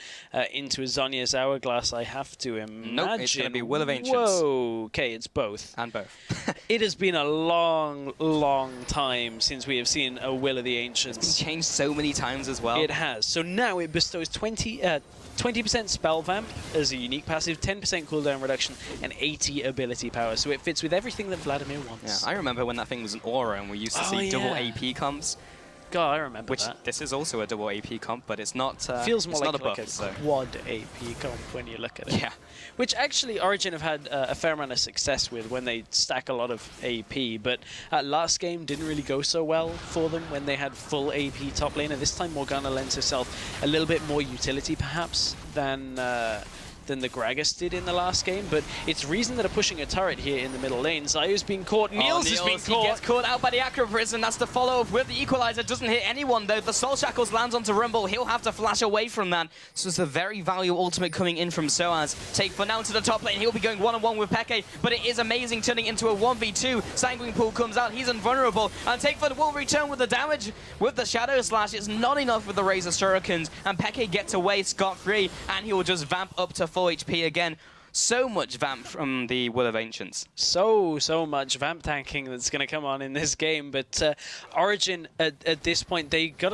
into a Zhonya's Hourglass, I have to imagine. Nope, it's going to be Will of Ancients. Whoa, okay, it's both. And both. It has been a long, long time since we have seen a Will of the Ancients. It's been changed so many times as well. It has. So now it bestows 20% Spell Vamp as a unique passive, 10% cooldown reduction, and 80 ability power. So it fits with everything that Vladimir wants. Yeah, I remember when that thing was an aura and we used to see double AP comps. God, I remember which that. This is also a double AP comp, but it's not. Feels more like, like a quad AP comp when you look at it. Yeah. Which actually Origen have had a fair amount of success with when they stack a lot of AP, but last game didn't really go so well for them when they had full AP top lane, and this time Morgana lends herself a little bit more utility perhaps than the Gragas did in the last game, but it's Reason that are pushing a turret here in the middle lane. Zayu's been caught, Niels has been caught. He gets caught out by the Acro Prison, that's the follow-up with the Equalizer, doesn't hit anyone though. The Soul Shackles lands onto Rumble, he'll have to flash away from that. So it's a very valuable ultimate coming in from Soaz. Take for now to the top lane, he'll be going one-on-one with Peke, but it is Amazing turning into a 1v2. Sanguine Pool comes out, he's invulnerable, and Take for will return with the damage with the Shadow Slash. It's not enough with the Razor Shurikens, and Peke gets away scot-free, and he will just vamp up to full HP again. So much vamp from the Will of Ancients. So much vamp tanking that's going to come on in this game. But Origen, at this point, they got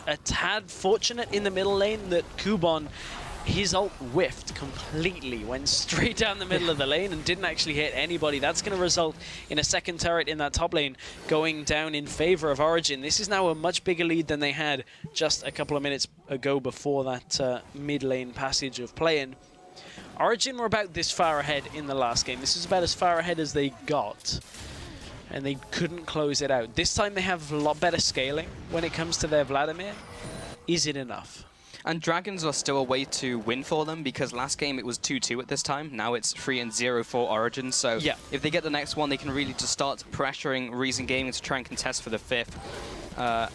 a tad fortunate in the middle lane that Kubon, his ult whiffed completely, went straight down the middle of the lane and didn't actually hit anybody. That's going to result in a second turret in that top lane going down in favor of Origen. This is now a much bigger lead than they had just a couple of minutes ago before that mid lane passage of playing. Origen were about this far ahead in the last game. This is about as far ahead as they got, and they couldn't close it out. This time they have a lot better scaling when it comes to their Vladimir. Is it enough? And Dragons are still a way to win for them, because last game it was 2-2 at this time. Now it's 3-0 for Origin. So if they get the next one, they can really just start pressuring Reason Gaming to try and contest for the 5th.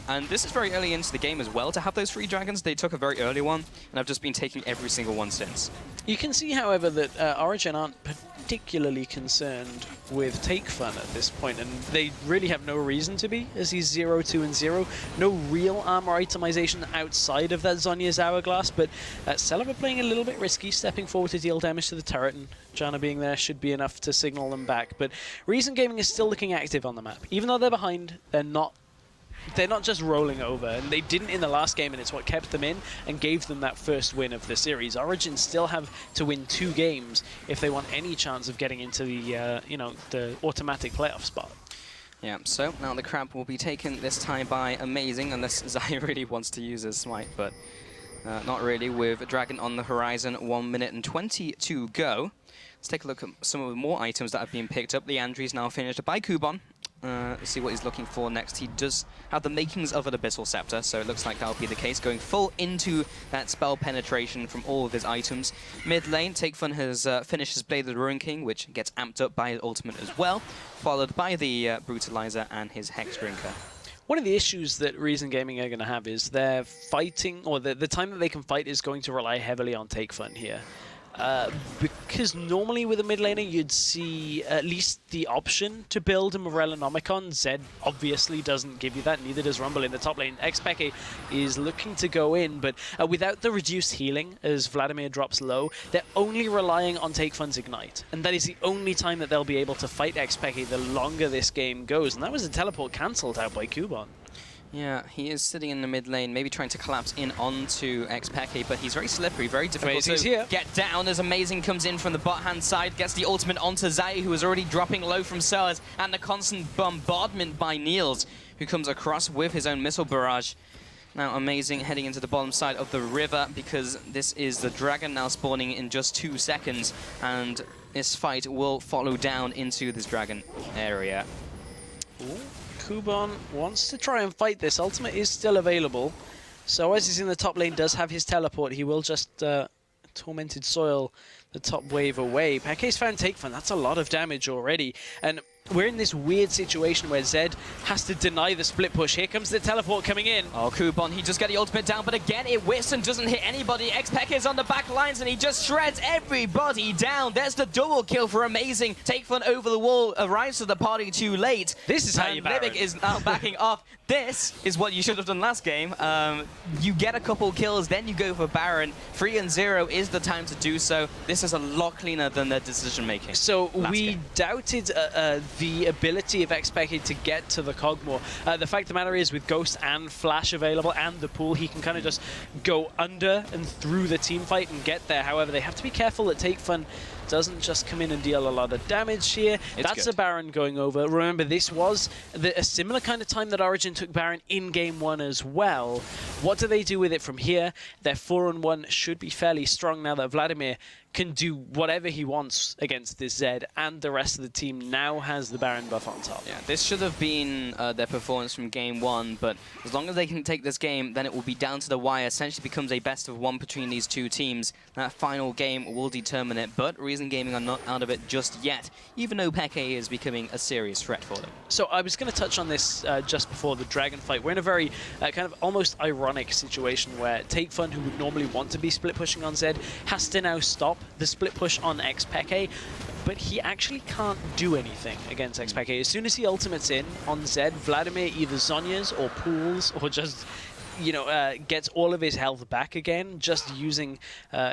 And this is very early into the game as well to have those 3 dragons. They took a very early one, and I've just been taking every single one since. You can see, however, that Origen aren't particularly concerned with Take Fun at this point, and they really have no reason to be, as he's 0-2-0. No real armor itemization outside of that Zhonya's Hourglass, but Celeber playing a little bit risky, stepping forward to deal damage to the turret, and Janna being there should be enough to signal them back. But Reason Gaming is still looking active on the map. Even though they're behind, they're not just rolling over, and they didn't in the last game, and it's what kept them in and gave them that first win of the series. Origin still have to win 2 games if they want any chance of getting into the the automatic playoff spot. Yeah, so now the crab will be taken this time by Amazing, unless Zai really wants to use his smite, but not really. With a dragon on the horizon, 1 minute and 20 to go. Let's take a look at some of the more items that have been picked up. Leandri's now finished by Kubon. Let's see what he's looking for next. He does have the makings of an Abyssal Scepter, so it looks like that'll be the case. Going full into that spell penetration from all of his items. Mid lane, Take Fun has finished his Blade of the Ruin King, which gets amped up by his ultimate as well, followed by the Brutalizer and his Hex Drinker. One of the issues that Reason Gaming are going to have is their fighting, or the time that they can fight is going to rely heavily on Take Fun here. Because normally with a mid laner you'd see at least the option to build a Morellonomicon. Zed obviously doesn't give you that, neither does Rumble in the top lane. Xpeki is looking to go in, but without the reduced healing as Vladimir drops low, they're only relying on Take Fun's Ignite. And that is the only time that they'll be able to fight Xpeki the longer this game goes. And that was a teleport cancelled out by Kubon. Yeah, he is sitting in the mid lane, maybe trying to collapse in onto Xpeke, but he's very slippery, very difficult to get down as Amazing comes in from the bot-hand side, gets the ultimate onto Zai, who is already dropping low from SOAS, and the constant bombardment by Niels, who comes across with his own missile barrage. Now Amazing heading into the bottom side of the river, because this is the dragon now spawning in just 2 seconds, and this fight will follow down into this dragon area. Ooh. Kuban wants to try and fight this. Ultimate is still available. So as he's in the top lane, does have his teleport. He will just Tormented Soil the top wave away. Peke's found Take Fun. That's a lot of damage already. And we're in this weird situation where Zed has to deny the split push. Here comes the teleport coming in. Oh, Kuban, he just got the ultimate down, but again, it whiffs and doesn't hit anybody. Xpeke is on the back lines, and he just shreds everybody down. There's the double kill for Amazing. Take Fun over the wall, arrives to the party too late. This is how you Baron. Libic is now backing off. This is what you should have done last game. You get a couple kills, then you go for Baron. 3 and 0 is the time to do so. This is a lot cleaner than their decision making. So we doubted the ability of Xpeke to get to the Cogmore. The fact of the matter is, with Ghost and Flash available and the pool, he can kind of just go under and through the team fight and get there. However, they have to be careful that Take Fun doesn't just come in and deal a lot of damage here. That's a Baron going over. Remember, this was a similar kind of time that Origen took Baron in Game 1 as well. What do they do with it from here? Their 4-on-1 should be fairly strong now that Vladimir can do whatever he wants against this Zed, and the rest of the team now has the Baron buff on top. Yeah, this should have been their performance from Game 1, but as long as they can take this game, then it will be down to the wire. Essentially becomes a best of 1 between these two teams. That final game will determine it, but Reason Gaming are not out of it just yet, even though Peke is becoming a serious threat for them. So I was going to touch on this just before the Dragon fight. We're in a very kind of almost ironic situation where Take Fun, who would normally want to be split pushing on Zed, has to now stop the split push on Xpeke, but he actually can't do anything against Xpeke. As soon as he ultimates in on Zed, Vladimir either Zhonya's or pools or just, you know, gets all of his health back again, just using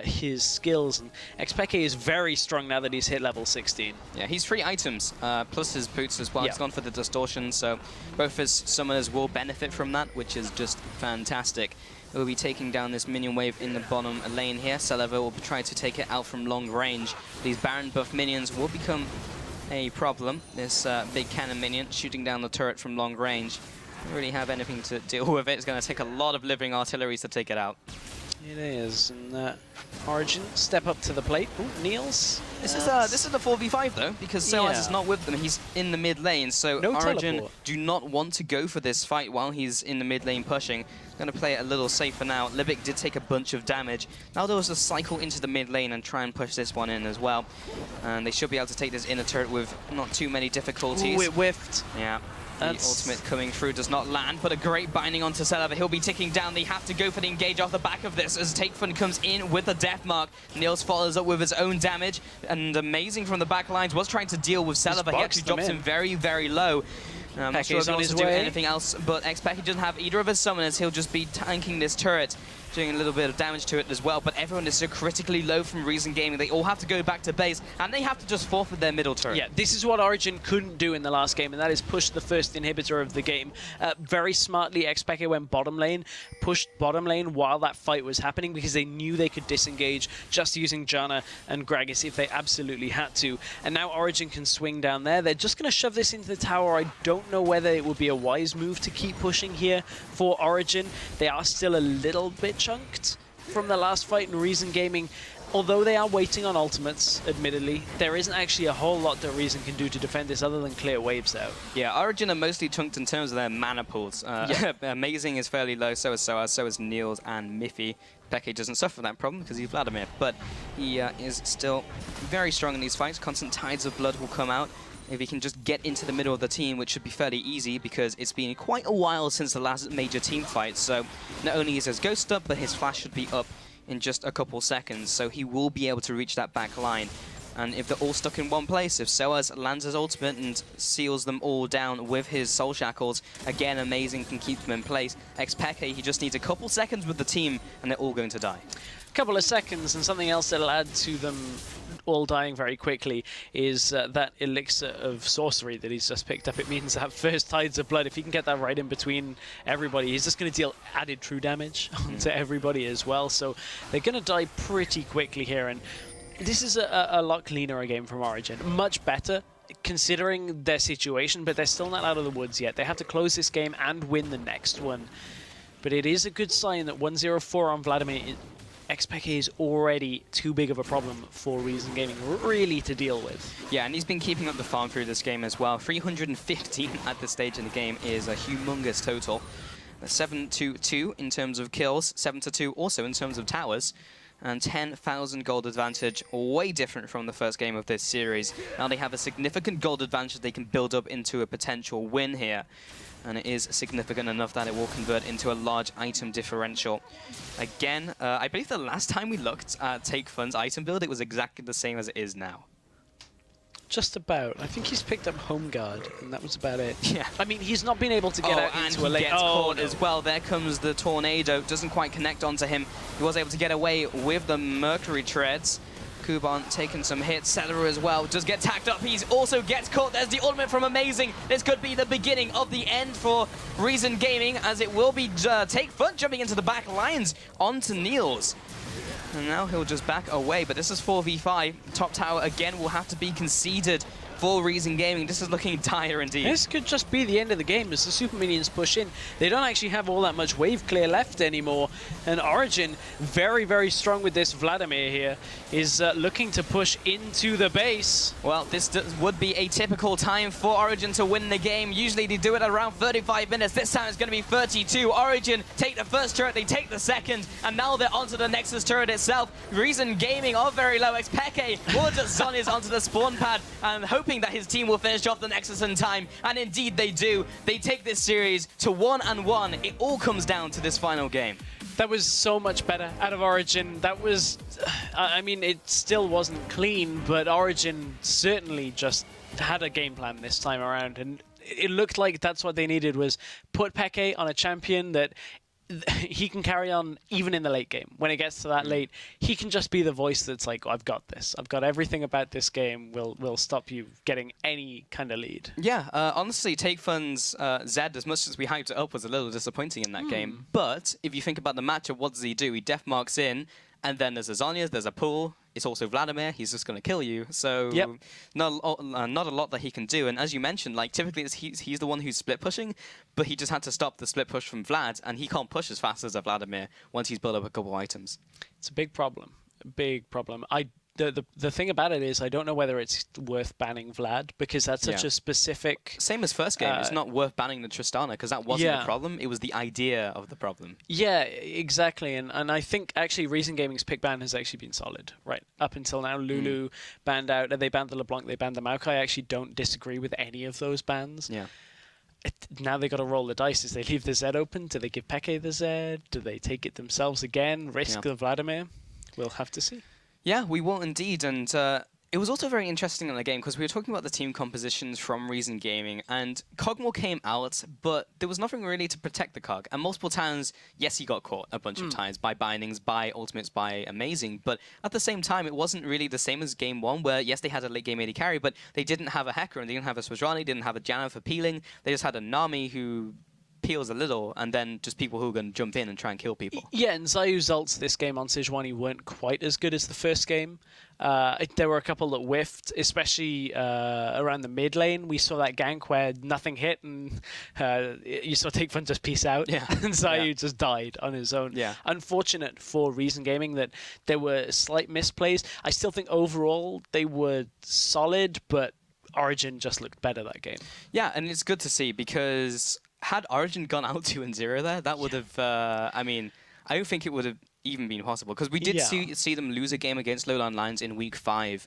his skills. And Xpeke is very strong now that he's hit level 16. Yeah, he's 3 items, plus his boots as well. He's gone for the distortion, so both his summoners will benefit from that, which is just fantastic. We'll be taking down this minion wave in the bottom lane here. Celever will try to take it out from long range. These Baron buff minions will become a problem. This big cannon minion shooting down the turret from long range. Don't really have anything to deal with it. It's going to take a lot of living artilleries to take it out. It is, and Origen step up to the plate. Ooh, Niels. This is the 4v5 though, because SOAS is not with them. He's in the mid lane, so no Origen teleport. do not want to go for this fight while he's in the mid lane pushing. Going to play it a little safer now. Libic did take a bunch of damage. Now there was a cycle into the mid lane and try and push this one in as well. And they should be able to take this inner turret with not too many difficulties. Ooh, it whiffed. Yeah. The ultimate coming through does not land, but a great binding onto Celeber. He'll be ticking down. They have to go for the engage off the back of this as Take Fun comes in with the death mark. Niels follows up with his own damage, and Amazing from the back lines was trying to deal with Celeber. He actually drops him very, very low. I'm not sure if he wants to do anything else, but Xpeke doesn't have either of his summoners. He'll just be tanking this turret, doing a little bit of damage to it as well, but everyone is so critically low from Reason Gaming. They all have to go back to base, and they have to just forfeit their middle turret. Yeah, this is what Origen couldn't do in the last game, and that is push the first inhibitor of the game. Very smartly, Xpeke went bottom lane, pushed bottom lane while that fight was happening, because they knew they could disengage just using Janna and Gragas if they absolutely had to. And now Origen can swing down there. They're just going to shove this into the tower. I don't know whether it would be a wise move to keep pushing here for Origen. They are still a little bit chunked from the last fight in Reason Gaming. Although they are waiting on ultimates, admittedly, there isn't actually a whole lot that Reason can do to defend this other than clear waves out. Yeah, Origen are mostly chunked in terms of their mana pools. Amazing is fairly low, so is SOAS, so is Niels and Miffy. Peke doesn't suffer that problem because he's Vladimir, but he is still very strong in these fights. Constant tides of blood will come out if he can just get into the middle of the team, which should be fairly easy because it's been quite a while since the last major team fight. So not only is his Ghost up, but his Flash should be up in just a couple seconds, so he will be able to reach that back line. And if they're all stuck in one place, if SOAS lands his ultimate and seals them all down with his Soul Shackles, again, Amazing can keep them in place. Xpeke, he just needs a couple seconds with the team, and they're all going to die. Couple of seconds, and something else that'll add to them all dying very quickly is that elixir of sorcery that he's just picked up. It means that first Tides of Blood, if he can get that right in between everybody, he's just going to deal added true damage to everybody as well. So they're going to die pretty quickly here, and this is a lot cleaner a game from Origen. Much better considering their situation, but they're still not out of the woods yet. They have to close this game and win the next one. But it is a good sign that 1-0-4 on Vladimir Xpeke is already too big of a problem for Reason Gaming really to deal with. Yeah, and he's been keeping up the farm through this game as well. 315 at this stage in the game is a humongous total. 7-2 in terms of kills, 7-2 also in terms of towers, and 10,000 gold advantage, way different from the first game of this series. Now they have a significant gold advantage they can build up into a potential win here. And it is significant enough that it will convert into a large item differential. Again, I believe the last time we looked at Take Fun's item build, it was exactly the same as it is now. Just about. I think he's picked up Home Guard, and that was about it. Yeah. I mean, he's not been able to get out into a lane. Gets caught as well. There comes the Tornado. Doesn't quite connect onto him. He was able to get away with the Mercury Treads. Kuban taking some hits. Cetera as well. Does get tacked up. He also gets caught. There's the ultimate from Amazing. This could be the beginning of the end for Reason Gaming, as it will be Take Fun jumping into the back lines onto Niels. And now he'll just back away, but this is 4v5. Top tower again will have to be conceded for Reason Gaming. This is looking dire indeed. This could just be the end of the game as the Super Minions push in. They don't actually have all that much wave clear left anymore. And Origen, very, very strong with this Vladimir here, is looking to push into the base. Well, this would be a typical time for Origen to win the game. Usually they do it at around 35 minutes. This time it's going to be 32. Origen take the first turret, they take the second, and now they're onto the Nexus turret itself. Reason Gaming are very low. Xpeke will just zone is onto the spawn pad and hoping that his team will finish off the Nexus in time, and indeed they do. They take this series to 1-1. It all comes down to this final game. That was so much better out of Origen. That was, I mean, it still wasn't clean, but Origen certainly just had a game plan this time around, and it looked like that's what they needed, was put Peke on a champion that he can carry on even in the late game. When it gets to that late, he can just be the voice that's like, oh, I've got this. I've got everything about this game will stop you getting any kind of lead. Yeah, honestly, Take Fun's Zed, as much as we hyped it up, was a little disappointing in that game. But if you think about the matchup, what does he do? He def marks in, and then there's a Zhonya's, there's a pool. It's also Vladimir. He's just going to kill you. So yep. not a lot that he can do. And as you mentioned, like typically he's the one who's split pushing, but he just had to stop the split push from Vlad, and he can't push as fast as a Vladimir once he's built up a couple items. It's a big problem. A big problem. The thing about it is I don't know whether it's worth banning Vlad, because that's such a specific... Same as first game. It's not worth banning the Tristana, because that wasn't the problem. It was the idea of the problem. Yeah, exactly. And I think actually Reason Gaming's pick ban has actually been solid, right? Up until now, Lulu banned out. They banned the LeBlanc, they banned the Maokai. I actually don't disagree with any of those bans. Yeah. Now they got to roll the dice. Is they leave the Zed open? Do they give Peke the Zed? Do they take it themselves again? Risk the Vladimir? We'll have to see. Yeah, we will indeed, and it was also very interesting in the game because we were talking about the team compositions from Reason Gaming, and Kog'Maw came out, but there was nothing really to protect the Cog. And multiple times, yes, he got caught a bunch of times by bindings, by ultimates, by Amazing, but at the same time, it wasn't really the same as Game 1, where yes, they had a late game AD carry, but they didn't have a Hecarim, they didn't have a Swajrani, didn't have a Janna for peeling, they just had a Nami who peels a little, and then just people who are going to jump in and try and kill people. Yeah, and Zayu's ults this game on Sejuani weren't quite as good as the first game. There were a couple that whiffed, especially around the mid lane. We saw that gank where nothing hit, and you saw Take Fun just peace out, and Zayu just died on his own. Yeah. Unfortunate for Reason Gaming that there were slight misplays. I still think overall they were solid, but Origen just looked better that game. Yeah, and it's good to see, because had Origen gone out 2-0 there, that would have, I mean, I don't think it would have even been possible, because we did see them lose a game against Lowland Lions in week 5,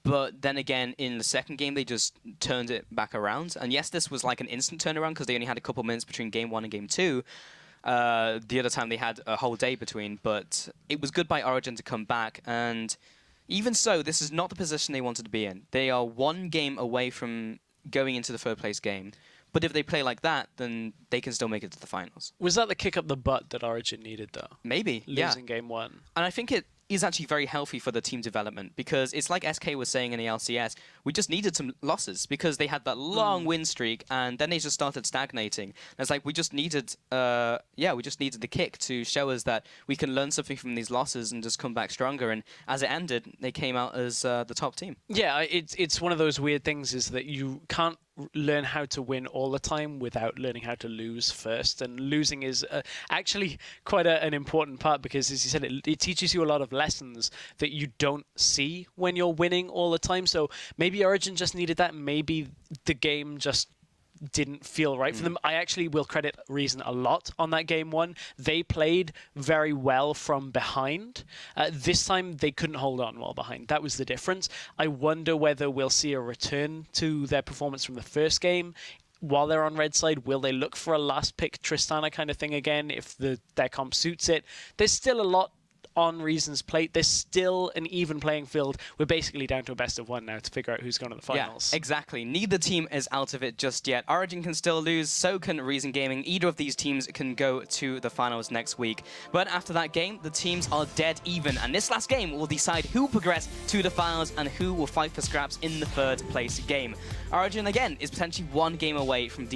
but then again, in the second game, they just turned it back around. And yes, this was like an instant turnaround, because they only had a couple minutes between game 1 and game 2. The other time, they had a whole day between, but it was good by Origen to come back, and even so, this is not the position they wanted to be in. They are one game away from going into the third place game. But if they play like that, then they can still make it to the finals. Was that the kick up the butt that Origen needed, though? Maybe, Losing game 1. And I think is actually very healthy for the team development, because it's like SK was saying in the LCS, we just needed some losses because they had that long win streak and then they just started stagnating. And it's like we just needed, we just needed the kick to show us that we can learn something from these losses and just come back stronger. And as it ended, they came out as the top team. Yeah, it's one of those weird things is that you can't learn how to win all the time without learning how to lose first, and losing is actually quite an important part, because as you said, it teaches you a lot of lessons that you don't see when you're winning all the time. So maybe Origen just needed that. Maybe the game just didn't feel right for them. I actually will credit Reason a lot on that game one. They played very well from behind. This time they couldn't hold on while behind. That was the difference. I wonder whether we'll see a return to their performance from the first game. While they're on red side, will they look for a last pick Tristana kind of thing again if their comp suits it? There's still a lot on Reason's plate. There's still an even playing field. We're basically down to a best of one now to figure out who's going to the finals. Yeah, exactly. Neither team is out of it just yet. Origen can still lose, so can Reason Gaming. Either of these teams can go to the finals next week. But after that game, the teams are dead even, and this last game will decide who will progress to the finals and who will fight for scraps in the third place game. Origen, again, is potentially one game away from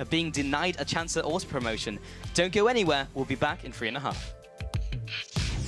being denied a chance at auto promotion. Don't go anywhere. We'll be back in 3.5.